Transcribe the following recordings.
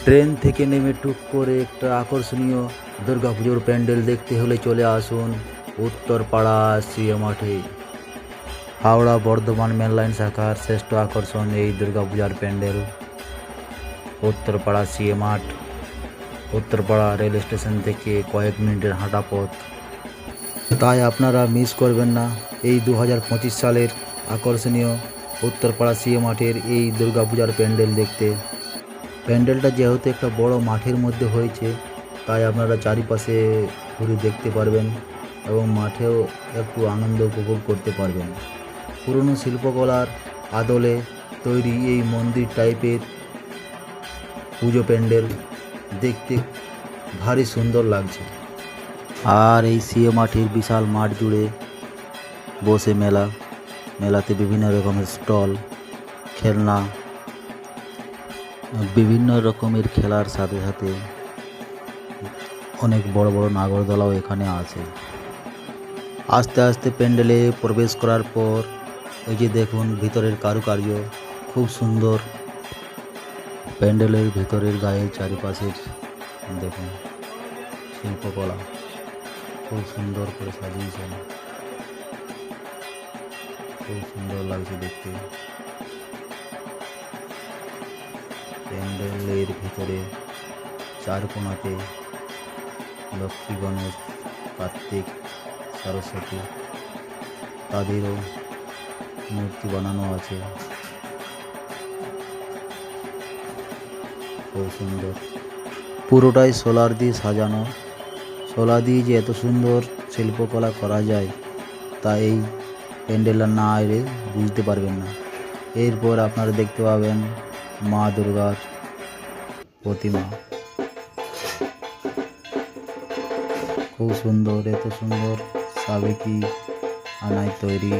Train থেকে নেমে টুক করে একটা আকর্ষণীয় দুর্গাপুজোর প্যান্ডেল দেখতে হলে চলে আসুন উত্তরপাড়া সিএ মাঠে। হাওড়া বর্ধমান মেনলাইন শাখার শ্রেষ্ঠ আকর্ষণ এই দুর্গাপূজার প্যান্ডেল। উত্তরপাড়া সিএ মাঠ, উত্তরপাড়া রেল স্টেশন থেকে কয়েক মিনিটের হাঁটা পথ। তাই আপনারা মিস করবেন না এই 2025 সালের আকর্ষণীয় উত্তরপাড়া সিএ মাঠের এই দুর্গাপূজার প্যান্ডেল দেখতে। প্যান্ডেলটা যেহেতু একটা বড় মাঠের মধ্যে হয়েছে, তাই আপনারা চারিপাশে ঘুরে দেখতে পারবেন এবং মাঠেও একটু আনন্দ উপভোগ করতে পারবেন। পুরনো শিল্পকলার আদলে তৈরি এই মন্দির টাইপের পুজো প্যান্ডেল দেখতে ভারী সুন্দর লাগছে। আর এই সিএ মাঠের বিশাল মাঠ জুড়ে বসে মেলাতে বিভিন্ন রকমের স্টল, খেলনা, বিভিন্ন রকমের খেলার সাথে সাথে অনেক বড় বড় নাগরদোলাও এখানে আছে। আস্তে আস্তে প্যান্ডেলে প্রবেশ করার পর এই যে দেখুন ভিতরের কারুকার্য খুব সুন্দর। প্যান্ডেলের ভিতরের গায়ে চারিপাশের দেখুন শিল্পকলা খুব সুন্দর করে সাজিয়েছেন, খুব সুন্দর লাগছে দেখতে। প্যান্ডেলের ভিতরে চার কোণাতে লক্ষ্মী, গণেশ, কার্তিক, সরস্বতী তাদেরও মূর্তি বানানো আছে, খুব সুন্দর। পুরোটাই সোলার দিয়ে সাজানো। সোলার দিয়ে যে এত সুন্দর শিল্পকলা করা যায় তা এই প্যান্ডেলটা না এলে বুঝতে পারবেন না। এরপর আপনারা দেখতে পাবেন মা দুর্গার প্রতিমা, খুব সুন্দর, এত সুন্দর সাবেকি আনায় তৈরি,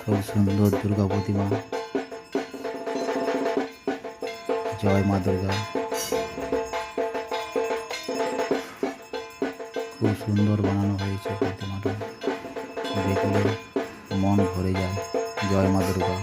খুব সুন্দর দুর্গা প্রতিমা। জয় মা দুর্গা। খুব সুন্দর বানানো হয়েছে প্রতিমাটা, দেখলে মন ভরে যায়। জয় মা দুর্গা।